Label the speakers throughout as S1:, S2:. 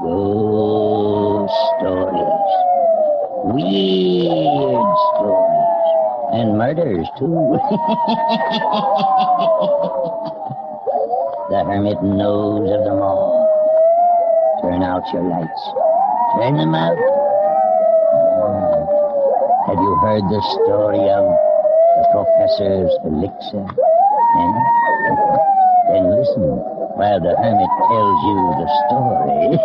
S1: Ghost stories. Weird stories. And murders, too. The Hermit knows of them all. Turn out your lights. Turn them out. Have you heard the story of the Professor's Elixir? Then listen while the Hermit tells you the story.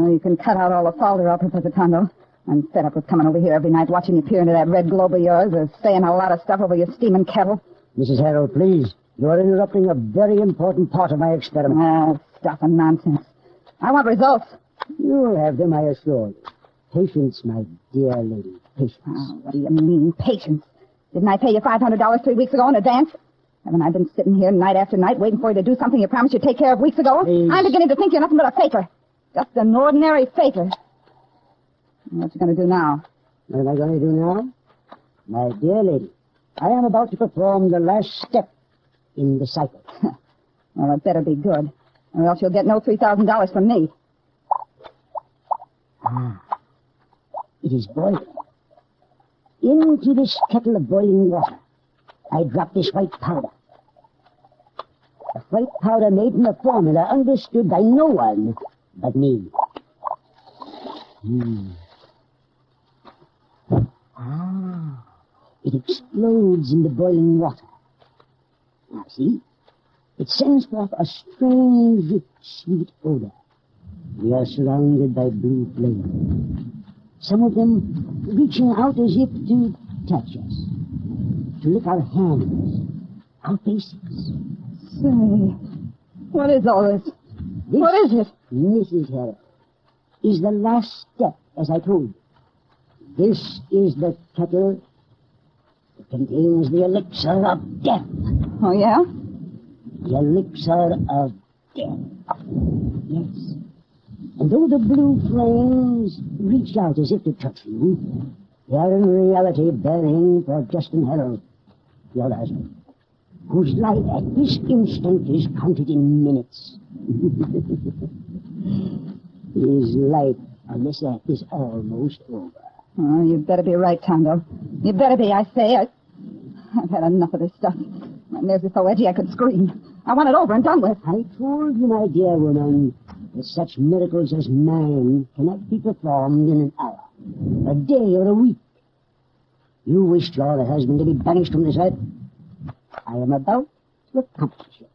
S2: You can cut out all the falder, Professor Tondo. I'm fed up with coming over here every night, watching you peer into that red globe of yours, or saying a lot of stuff over your steaming kettle.
S3: Mrs. Harold, please. You are interrupting a very important part of my experiment.
S2: Stuff and nonsense. I want results.
S3: You'll have them, I assure you. Patience, my dear lady. Patience.
S2: Oh, what do you mean, patience? Didn't I pay you $500 3 weeks ago in advance? Haven't I been sitting here night after night waiting for you to do something you promised you'd take care of weeks ago?
S3: Please.
S2: I'm beginning to think you're nothing but a faker. Just an ordinary faker. What you going to do now?
S3: What am I going to do now? My dear lady, I am about to perform the last step in the cycle.
S2: Well, it better be good, or else you'll get no $3,000 from me.
S3: It is boiling. Into this kettle of boiling water, I drop this white powder. A white powder made from a formula understood by no one but me. It explodes in the boiling water. Now, see? It sends forth a strange, sweet odor. We are surrounded by blue flames. Some of them reaching out as if to touch us, to lick our hands, our faces.
S2: Say, what is all this? What is it?
S3: Mrs. Harold, is the last step, as I told you. This is the kettle that contains the elixir of death.
S2: Oh, yeah?
S3: The elixir of death. Yes. And though the blue flames reach out as if to touch you, they are in reality burning for Justin Harold, your husband, whose life at this instant is counted in minutes. His life on this earth is almost over.
S2: Oh, you better be right, Tondo. You better be, I say. I've had enough of this stuff. My nerves are so edgy I could scream. I want it over and done with.
S3: I told you, my dear woman, that such miracles as mine cannot be performed in an hour, a day, or a week. You wished your husband to be banished from this earth. I am about to accomplish it.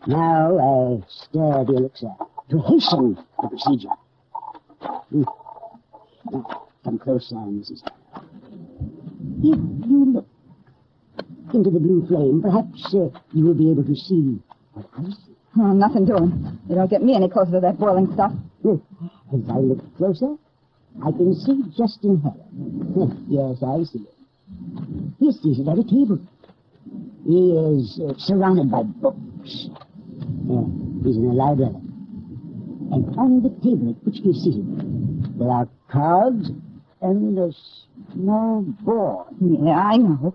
S3: Now I stir the elixir to hasten the procedure. Now, come closer, Mrs. Harold. If you look into the blue flame, perhaps you will be able to see what I see.
S2: Oh, nothing doing. You don't get me any closer to that boiling stuff.
S3: As I look closer, I can see Justin Harold. Yes, I see him. He's seated at a table. He is surrounded by books. He's in a library. And on the table at which he's seated, there are cards and a small board.
S2: Yeah, I know.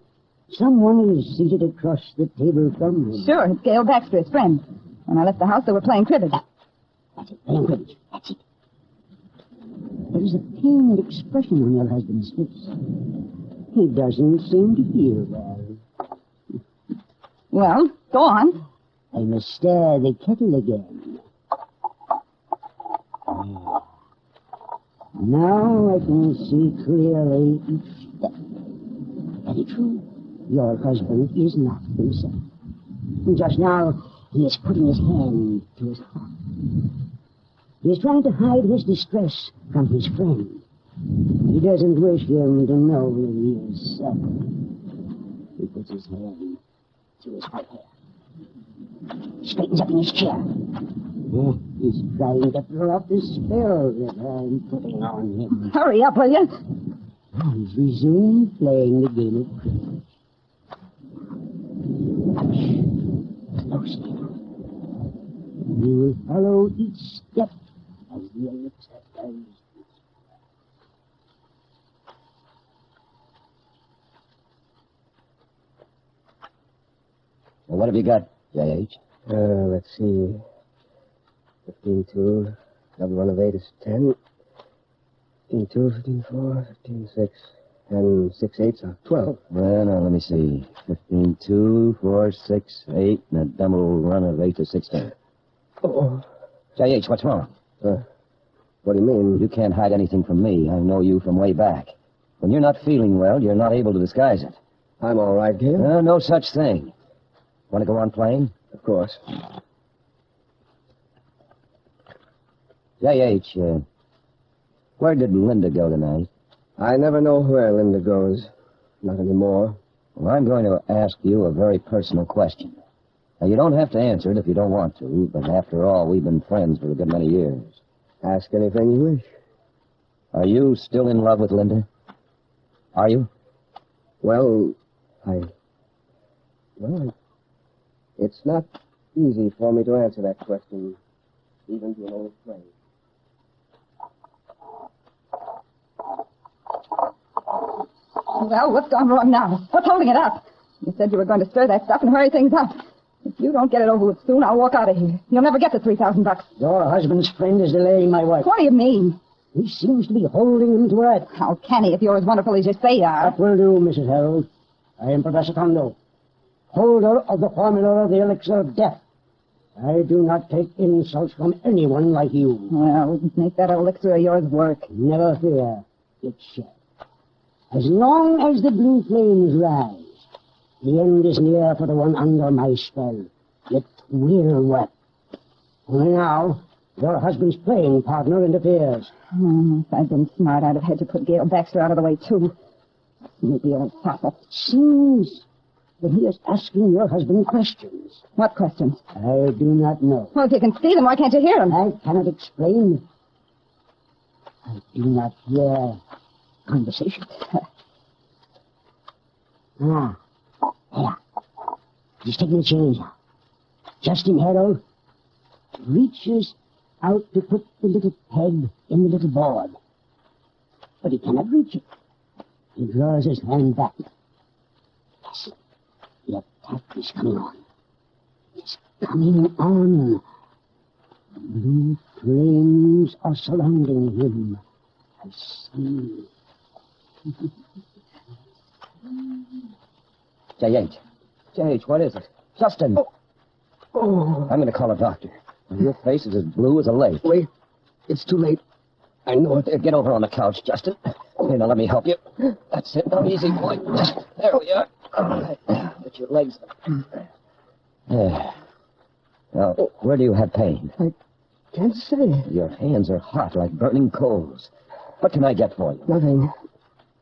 S3: Someone is seated across the table from him.
S2: Sure, it's Gail Baxter, his friend. When I left the house, they were playing cribbage.
S3: That's it, playing cribbage. That's it. There is a pained expression on your husband's face. He doesn't seem to feel well.
S2: Well, go on.
S3: I must stir the kettle again. Now I can see clearly each step. Very true. Your husband is not himself. Just now, he is putting his hand to his heart. He is trying to hide his distress from his friend. He doesn't wish him to know that he is suffering. He puts his hand to his white hair. Straightens up in his chair. He's trying to throw off the spell that I'm putting on him.
S2: Hurry up, will you?
S3: He's resumed playing the game of cribbage. closely enough. You will follow each step as the elixir does.
S1: Well, what have you got, J.H.?
S4: Let's see. 15-2. Double run of 8 is 10. 15-2, 15-4, 15-6. And 6-8s are 12.
S1: Well, now, let me see. 15-2, 4, 6, 8, and a double run of 8 to 16.
S4: Oh.
S1: J.H., what's wrong?
S4: What do you mean?
S1: You can't hide anything from me. I know you from way back. When you're not feeling well, you're not able to disguise it.
S4: I'm all right, Gale.
S1: No such thing. Want to go on playing?
S4: Of course.
S1: J.H., where did Linda go tonight?
S4: I never know where Linda goes. Not anymore.
S1: Well, I'm going to ask you a very personal question. Now, you don't have to answer it if you don't want to, but after all, we've been friends for a good many years.
S4: Ask anything you wish.
S1: Are you still in love with Linda? Are you?
S4: Well, it's not easy for me to answer that question, even to an old friend.
S2: Well, what's gone wrong now? What's holding it up? You said you were going to stir that stuff and hurry things up. If you don't get it over with soon, I'll walk out of here. You'll never get the $3,000.
S3: Your husband's friend is delaying my work.
S2: What do you mean?
S3: He seems to be holding him to it.
S2: How can he if you're as wonderful as you say you are?
S3: That will do, Mrs. Harold. I am Professor Kondo, holder of the formula of the elixir of death. I do not take insults from anyone like you.
S2: Well, make that elixir of yours work.
S3: Never fear. It shall. As long as the blue flames rise, the end is near for the one under my spell. It will work. Only now, your husband's playing partner interferes.
S2: If I'd been smart, I'd have had to put Gail Baxter out of the way, too. Maybe old fossil.
S3: It seems that he is asking your husband questions.
S2: What questions?
S3: I do not know.
S2: Well, if you can see them, why can't you hear them?
S3: I cannot explain. I do not hear conversation. There. He's taking a change now. Justin Harold reaches out to put the little peg in the little board. But he cannot reach it. He draws his hand back. Yes, the attack is coming on. It's coming on. The blue flames are surrounding him. I see.
S1: J.H., what is it? Justin!
S4: Oh.
S1: I'm going to call a doctor. Your face is as blue as a lake.
S4: Wait. It's too late. I know it.
S1: Get over on the couch, Justin. Here, now, let me help you. That's it. Now, easy, boy. There we are. All right. Get your legs up. There. Now, where do you have pain?
S4: I can't say.
S1: Your hands are hot like burning coals. What can I get for you?
S4: Nothing.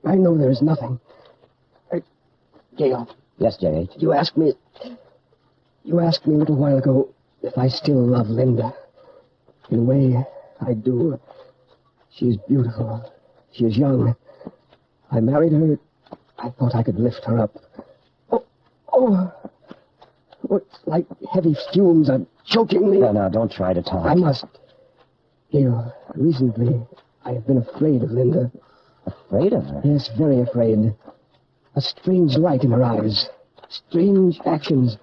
S4: I know there is nothing. Gail.
S1: Yes, J.H.
S4: You asked me a little while ago if I still love Linda. In a way, I do. She is beautiful. She is young. I married her. I thought I could lift her up. Oh, it's like heavy fumes are choking me.
S1: Now, don't try to talk.
S4: I must. Gail, recently, I have been afraid of Linda.
S1: Afraid of her?
S4: Yes, very afraid. A strange light in her eyes. Strange actions.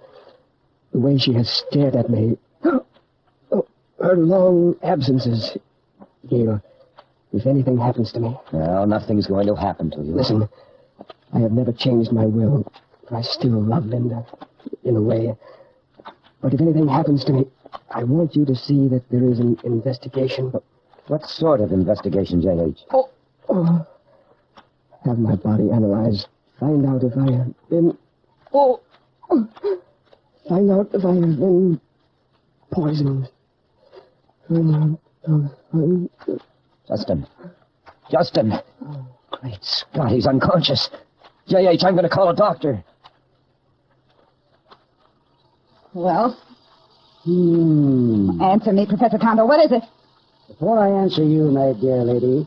S4: The way she has stared at me. Oh, her long absences. Gail, if anything happens to me...
S1: Well, nothing's going to happen to you.
S4: Listen, I have never changed my will. I still love Linda, in a way. But if anything happens to me, I want you to see that there is an investigation.
S1: What sort of investigation, J.H.?
S4: Oh. Have my body analyzed. Find out if I have been... Find out if I have been poisoned.
S1: Justin. Great Scott, he's unconscious. J.H., I'm going to call a doctor.
S2: Well? Answer me, Professor Kondo. What is it?
S3: Before I answer you, my dear lady,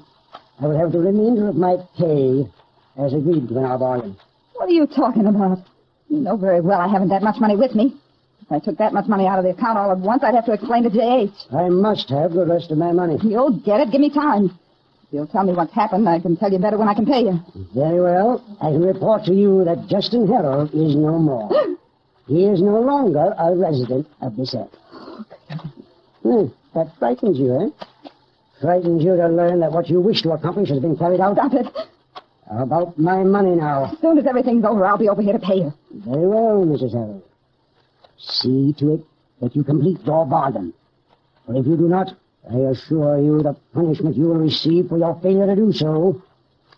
S3: I will have the remainder of my pay as agreed to in our bargain.
S2: What are you talking about? You know very well I haven't that much money with me. If I took that much money out of the account all at once, I'd have to explain to J.H.
S3: I must have the rest of my money.
S2: You'll get it. Give me time. If you'll tell me what's happened, I can tell you better when I can pay you.
S3: Very well. I can report to you that Justin Harold is no more. He is no longer a resident of the set. That frightens you, eh? Frightens you to learn that what you wish to accomplish has been carried out?
S2: Stop it.
S3: How about my money now?
S2: As soon as everything's over, I'll be over here to pay you.
S3: Very well, Mrs. Harold. See to it that you complete your bargain. For if you do not, I assure you the punishment you will receive for your failure to do so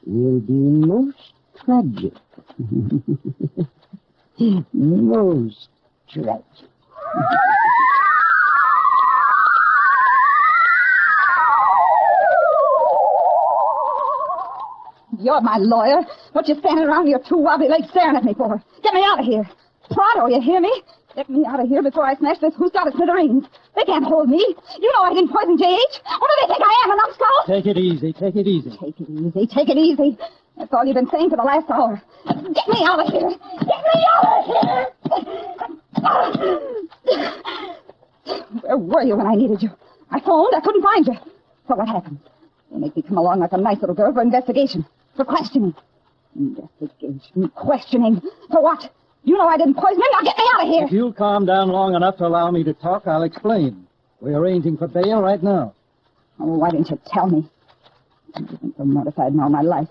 S3: will be most tragic. Most tragic.
S2: You're my lawyer. What you standing around your two wobbly legs staring at me for? Get me out of here. Pronto, you hear me? Get me out of here before I smash this who's got a smithereens. They can't hold me. You know I didn't poison J.H. What do they think I am, a numbskull?
S5: Take it easy. Take it easy.
S2: Take it easy. Take it easy. That's all you've been saying for the last hour. Get me out of here. Get me out of here. Where were you when I needed you? I phoned. I couldn't find you. So what happened? They make me come along like a nice little girl for investigation. For questioning. Investigation. Questioning. For what? You know I didn't poison him. Now get me out of here.
S5: If you'll calm down long enough to allow me to talk, I'll explain. We're arranging for bail right now.
S2: Oh, why didn't you tell me? I've been so mortified in all my life.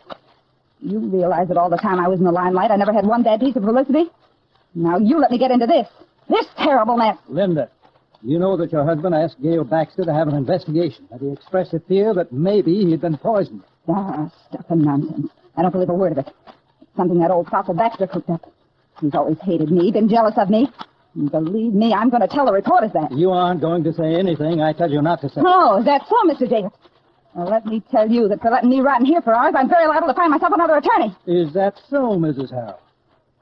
S2: You realize that all the time I was in the limelight, I never had one bad piece of publicity? Now you let me get into this. This terrible mess.
S5: Linda, you know that your husband asked Gail Baxter to have an investigation, that he expressed a fear that maybe he'd been poisoned.
S2: Ah, stuff and nonsense. I don't believe a word of it. It's something that old fossil Baxter cooked up. He's always hated me, been jealous of me. And believe me, I'm going to tell the reporters that.
S5: You aren't going to say anything I tell you not to say.
S2: Oh, is that so, Mr. Davis? Well, let me tell you that for letting me rot in here for hours, I'm very liable to find myself another attorney.
S5: Is that so, Mrs. Harold?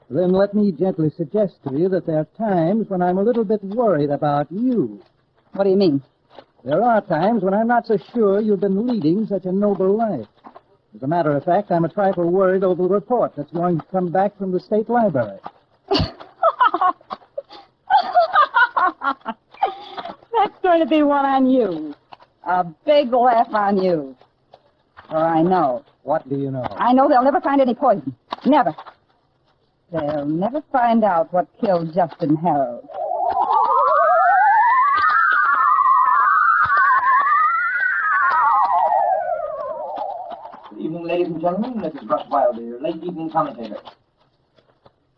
S5: Then let me gently suggest to you that there are times when I'm a little bit worried about you.
S2: What do you mean?
S5: There are times when I'm not so sure you've been leading such a noble life. As a matter of fact, I'm a trifle worried over the report that's going to come back from the State Library.
S2: That's going to be one on you. A big laugh on you. For I know.
S5: What do you know?
S2: I know they'll never find any poison. Never. They'll never find out what killed Justin Harold.
S1: Good evening, ladies and gentlemen. This is Rush Wilder, your late evening commentator.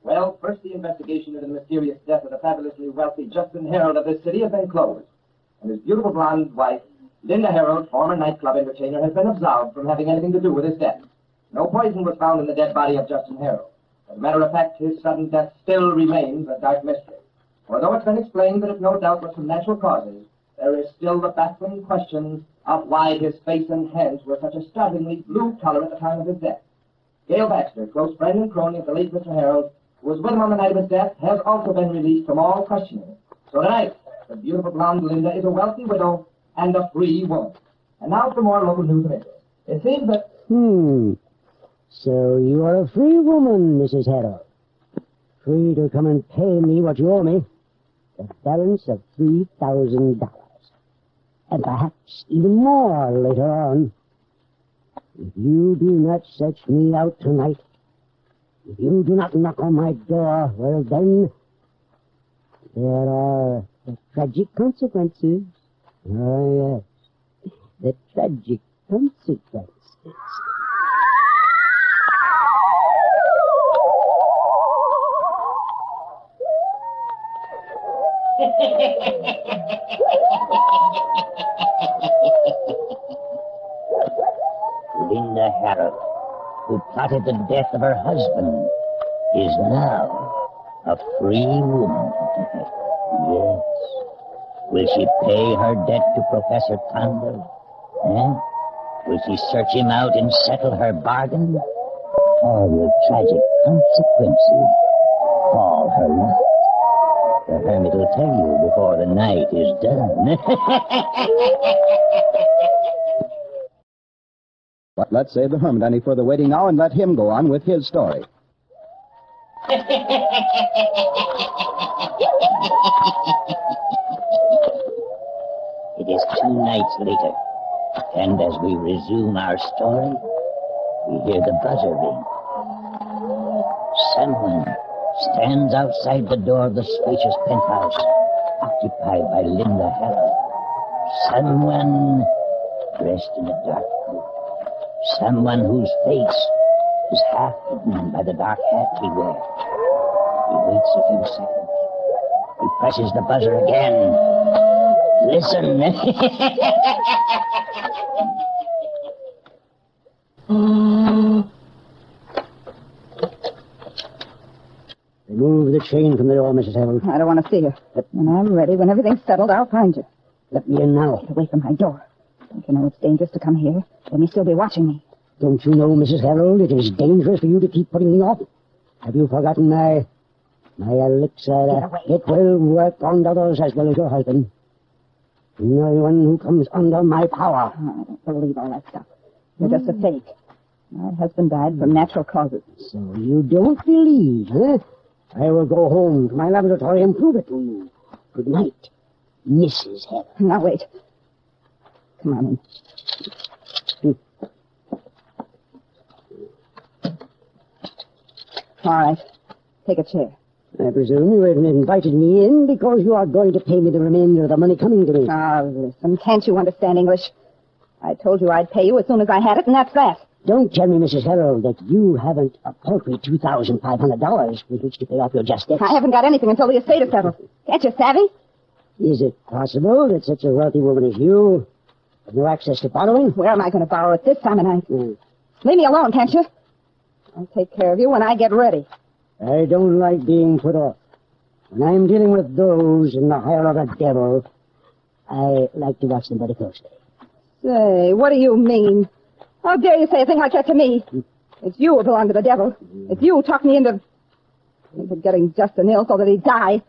S1: Well, first, the investigation into the mysterious death of the fabulously wealthy Justin Harold of this city has been closed. And his beautiful blonde wife, Linda Harold, former nightclub entertainer, has been absolved from having anything to do with his death. No poison was found in the dead body of Justin Harold. As a matter of fact, his sudden death still remains a dark mystery. For though it's been explained that it no doubt was from natural causes, there is still the baffling question of why his face and hands were such a startlingly blue color at the time of his death. Gail Baxter, close friend and crony of the late Mr. Harold, who was with him on the night of his death, has also been released from all questioning. So tonight, the beautiful blonde Linda is a wealthy widow and a free woman. And now for more local news and interest. It seems that...
S3: So you are a free woman, Mrs. Harold. Free to come and pay me what you owe me. The balance of $3,000. And perhaps even more later on. If you do not search me out tonight, if you do not knock on my door, well then, there are the tragic consequences. Oh, yes. The tragic consequences.
S6: Linda Harold, who plotted the death of her husband, is now a free woman. Yes. Will she pay her debt to Professor Condor? Will she search him out and settle her bargain? Or will tragic consequences fall her lot? The Hermit will tell you before the night is done.
S7: But let's save the Hermit any further waiting now and let him go on with his story.
S6: It is 2 nights later, and as we resume our story, we hear the buzzer ring. Someone stands outside the door of the spacious penthouse occupied by Linda Harrell. Someone dressed in a dark coat. Someone whose face is half hidden by the dark hat he wears. He waits a few seconds. He presses the buzzer again. Listen.
S3: Remove the chain from the door, Mrs. Harold.
S2: I don't want to see you. When I'm ready, when everything's settled, I'll find you.
S3: Let me in now.
S2: Get away from my door. Don't you know it's dangerous to come here? They may still be watching me.
S3: Don't you know, Mrs. Harold, it is dangerous for you to keep putting me off? Have you forgotten my elixir?
S2: Get away.
S3: It will work on others as well as your husband. No one who comes under my power.
S2: Oh, I don't believe all that stuff. You're just a fake. My husband died from natural causes.
S3: So you don't believe, huh? I will go home to my laboratory and prove it to you. Good night, Mrs. Harold.
S2: Now, wait. Come on in. All right. Take a chair.
S3: I presume you haven't invited me in because you are going to pay me the remainder of the money coming to me.
S2: Now, listen. Can't you understand English? I told you I'd pay you as soon as I had it, and that's that.
S3: Don't tell me, Mrs. Harold, that you haven't a paltry $2,500 with which to pay off your just debts.
S2: I haven't got anything until the estate is settled. Can't you savvy?
S3: Is it possible that such a wealthy woman as you has no access to borrowing?
S2: Where am I going to borrow at this time of night?
S3: Mm.
S2: Leave me alone, can't you? I'll take care of you when I get ready.
S3: I don't like being put off. When I'm dealing with those in the hire of the devil, I like to watch them very closely.
S2: Say, what do you mean? How dare you say a thing like that to me? It's you who belong to the devil. It's you who talked me into getting Justin ill so that he'd die.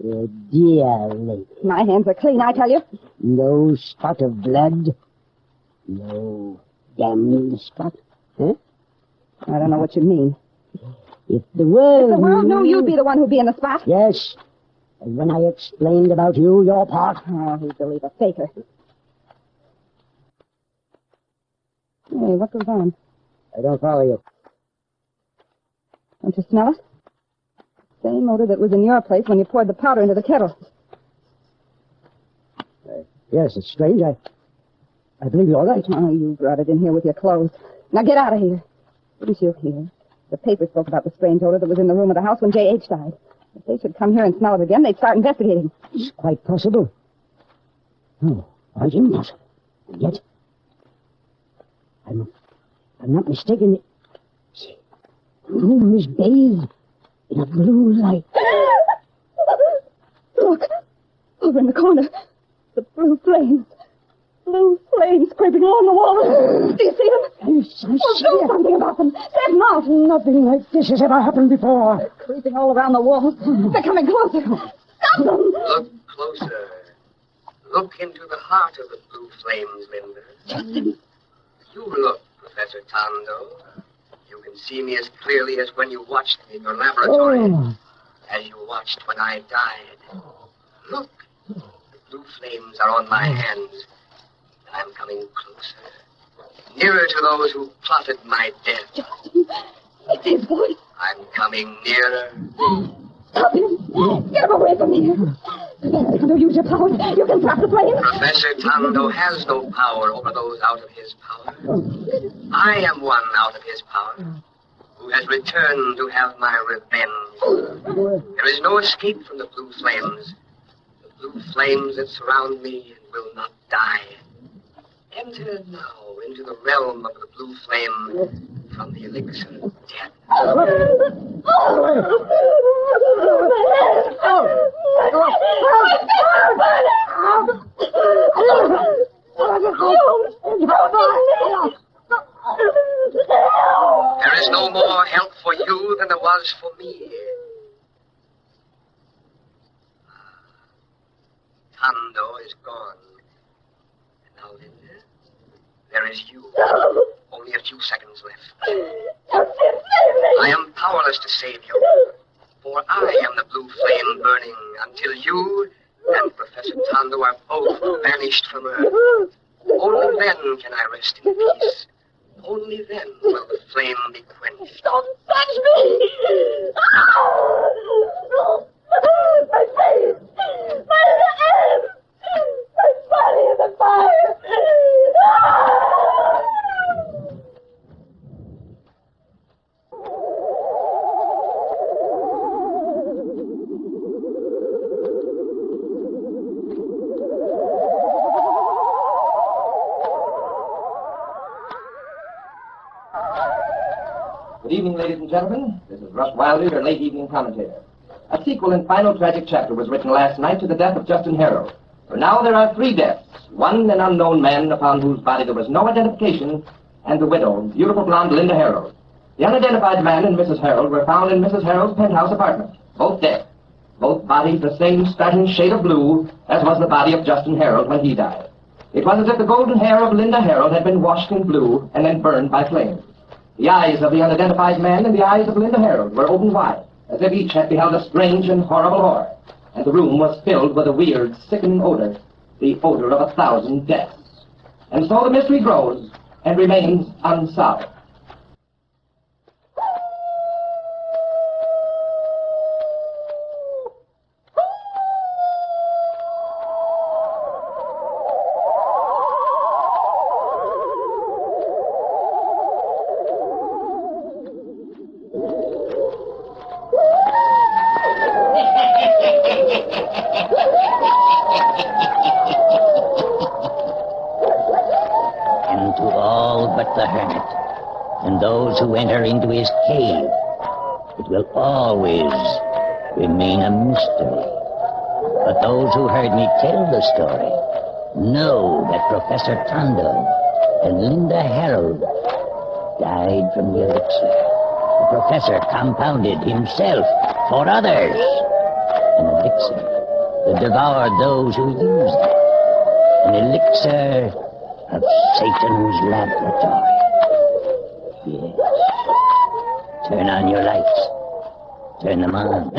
S3: Dear lady.
S2: My hands are clean, I tell you.
S3: No spot of blood. No damned spot. Huh?
S2: I don't know what you mean.
S3: If the world...
S2: If the world knew you'd be the one who'd be in the spot.
S3: Yes. And when I explained about you, your part...
S2: Oh, he'd believe a faker. Hey, what goes on?
S3: I don't follow you.
S2: Don't you smell it? Same odor that was in your place when you poured the powder into the kettle.
S3: Yes, it's strange. I believe you're right.
S2: Oh, you brought it in here with your clothes. Now get out of here. Didn't you hear? The paper spoke about the strange odor that was in the room of the house when J.H. died. If they should come here and smell it again, they'd start investigating.
S3: It's quite possible. No, quite impossible. And yet, I'm not mistaken. See, the room is bathed in a blue light.
S2: Look, over in the corner, the blue flames. Blue flames creeping along the wall. Do you see them?
S3: Yes, I see
S2: Do
S3: it.
S2: something about them. Set them off.
S3: Nothing like this has ever happened before.
S2: They're creeping all around the walls. They're coming closer. Stop them.
S4: Look closer. Look into the heart of the blue flames, Linda. You look, Professor Tondo. You can see me as clearly as when you watched me in your laboratory.
S3: Oh.
S4: As you watched when I died. Look. The blue flames are on my hands. I'm coming closer. Nearer to those who plotted my death.
S2: Justin, it's his voice.
S4: I'm coming nearer.
S2: Stop him. Get him away from here. Don't use your powers. You can stop the flames.
S4: Professor Tondo has no power over those out of his power. I am one out of his power, who has returned to have my revenge. There is no escape from the blue flames. The blue flames that surround me and will not die. Enter now into the realm of the blue flame from the elixir of death. There is no more help for you than there was for me. Tondo is gone. And now, Linda, there is you. Only a few seconds left. I am powerless to save you. for I am the blue flame burning until you and Professor Tondo are both banished from Earth. Only then can I rest in peace. Only then will the flame be quenched.
S7: Don't touch me! Oh! My face! My hands! My body is on fire!
S8: Good evening, ladies and gentlemen. This is Russ Wilder, your late evening commentator. A sequel and final tragic chapter was written last night to the death of Justin Harold. For now there are 3 deaths. One, an unknown man upon whose body there was no identification, and the widow, beautiful blonde Linda Harold. The unidentified man and Mrs. Harold were found in Mrs. Harold's penthouse apartment, both dead. Both bodies the same startling shade of blue as was the body of Justin Harold when he died. It was as if the golden hair of Linda Harold had been washed in blue and then burned by flames. The eyes of the unidentified man and the eyes of Linda Harold were open wide, as if each had beheld a strange and horrible horror. And the room was filled with a weird, sickening odor, the odor of 1,000 deaths. And so the mystery grows and remains unsolved.
S6: And to all but the hermit, and those who enter into his cave, it will always remain a mystery. But those who heard me tell the story know that Professor Tondo and Linda Harold died from the elixir. The professor compounded himself for others. An elixir that devoured those who used it. An elixir of Satan's laboratory. Yes. Turn on your lights. Turn them on.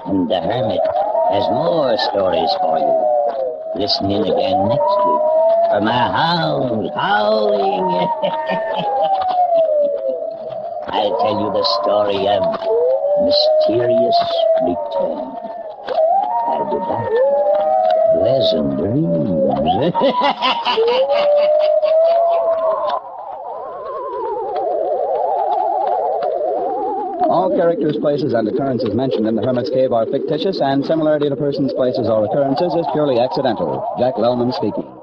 S6: And the Hermit has more stories for you. Listen in again next week for my hounds howling. I'll tell you the story of Mysterious Return. I'll be back. Pleasant dreams.
S9: All characters, places, and occurrences mentioned in the Hermit's Cave are fictitious, and similarity to persons, places, or occurrences is purely accidental. Jack Lellman speaking.